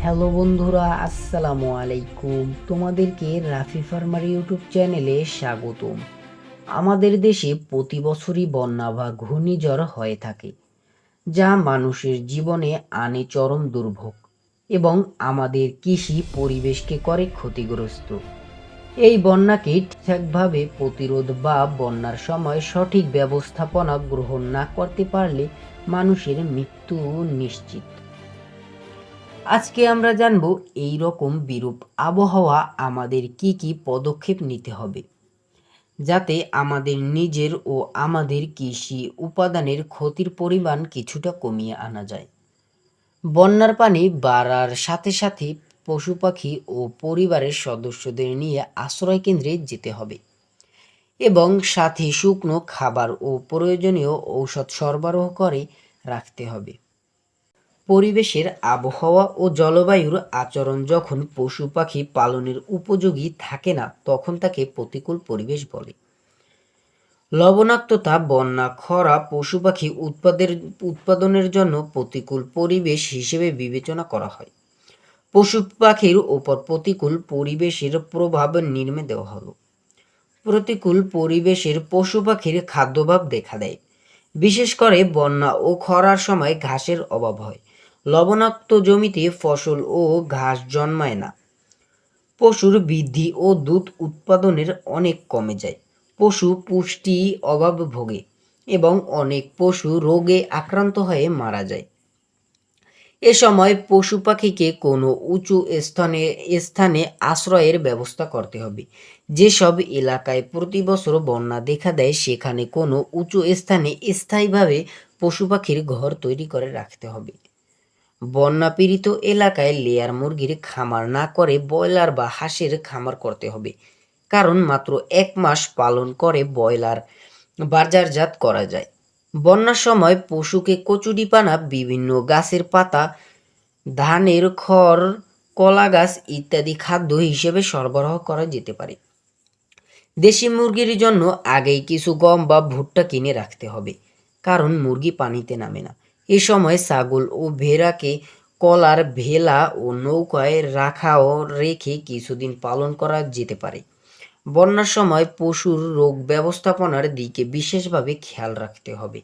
Hello বন্ধুরা, আসসালামু আলাইকুম। তোমাদেরকে রাফি ফার্মার ইউটিউব চ্যানেলে স্বাগতম। আমাদের দেশে প্রতি বছরই বন্যা বা ঘূর্ণিঝড় হয়ে থাকে, যা মানুষের জীবনে আনে চরম দুর্ভোগ এবং আমাদের কৃষি পরিবেশকে করে ক্ষতিগ্রস্ত। এই বন্যাকে ঠিকঠাকভাবে প্রতিরোধ বা বন্যার সময় সঠিক ব্যবস্থাপনা গ্রহণ না করতে পারলে মানুষের মৃত্যু নিশ্চিত। আজকে আমরা জানব এই রকম বিরূপ আবহাওয়া আমাদের কি কি পদক্ষেপ নিতে হবে, যাতে আমাদের নিজের ও আমাদের কৃষি উপাদানের ক্ষতির পরিমাণ কিছুটা কমিয়ে আনা যায়। বন্যার পানি বাড়ার সাথে সাথে পশু পাখি ও পরিবারের সদস্যদের নিয়ে আশ্রয় কেন্দ্রে যেতে হবে এবং সাথে শুকনো খাবার ও প্রয়োজনীয় ঔষধ সরবরাহ করে রাখতে হবে। পরিবেশের আবহাওয়া ও জলবায়ুর আচরণ যখন পশু পাখি পালনের উপযোগী থাকে না, তখন তাকে প্রতিকূল পরিবেশ বলে। লবণাক্ততা, বন্যা, খরা পশু পাখি উৎপাদনের জন্য প্রতিকূল পরিবেশ হিসেবে বিবেচনা করা হয়। পশু পাখির ওপর প্রতিকূল পরিবেশের প্রভাব নিম্নে দেওয়া হলো। প্রতিকূল পরিবেশের পশু পাখির খাদ্যাভাব দেখা দেয়। বিশেষ করে বন্যা ও খরার সময় ঘাসের অভাব হয়। লবণাক্ত জমিতে ফসল ও ঘাস জন্মায় না। পশুর বৃদ্ধি ও দুধ উৎপাদনের অনেক কমে যায়। পশু পুষ্টি অভাব ভোগে এবং অনেক পশু রোগে আক্রান্ত হয়ে মারা যায়। এ সময় পশু পাখিকে কোনো উঁচু স্থানে আশ্রয়ের ব্যবস্থা করতে হবে। যেসব এলাকায় প্রতি বছর বন্যা দেখা দেয়, সেখানে কোনো উঁচু স্থানে স্থায়ীভাবে পশু পাখির ঘর তৈরি করে রাখতে হবে। বন্যা পীড়িত এলাকায় লেয়ার মুরগির খামার না করে ব্রয়লার বা হাঁসের খামার করতে হবে, কারণ মাত্র 1 মাস পালন করে ব্রয়লার বাজারজাত করা যায়। বন্যার সময় পশুকে কচুরিপানা, বিভিন্ন গাছের পাতা, ধানের খড়, কলা গাছ ইত্যাদি খাদ্য হিসেবে সরবরাহ করা যেতে পারে। দেশি মুরগির জন্য আগেই কিছু গম বা ভুট্টা কিনে রাখতে হবে, কারণ মুরগি পানিতে নামে না। এ সময় ছাগল ও ভেড়াকে কলার ভেলা ও নৌকায় রেখে কিছুদিন পালন করা যেতে পারে। বন্যার সময় পশুর রোগ ব্যবস্থাপনার দিকে বিশেষভাবে খেয়াল রাখতে হবে।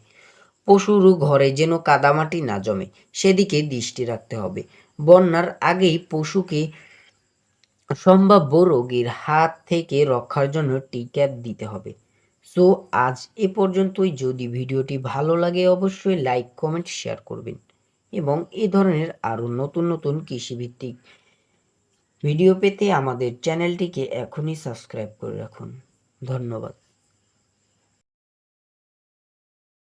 পশুর ঘরে যেন কাদামাটি না জমে, সেদিকে দৃষ্টি রাখতে হবে। বন্যার আগেই পশুকে সম্ভাব্য রোগীর হাত থেকে রক্ষার জন্য টিকা দিতে হবে। সো আজ এ পর্যন্তই। যদি ভিডিওটি ভালো লাগে অবশ্যই লাইক, কমেন্ট, শেয়ার করবেন এবং এই ধরনের আরও নতুন নতুন কৃষিভিত্তিক ভিডিও পেতে আমাদের চ্যানেলটিকে এখনই সাবস্ক্রাইব করে রাখুন। ধন্যবাদ।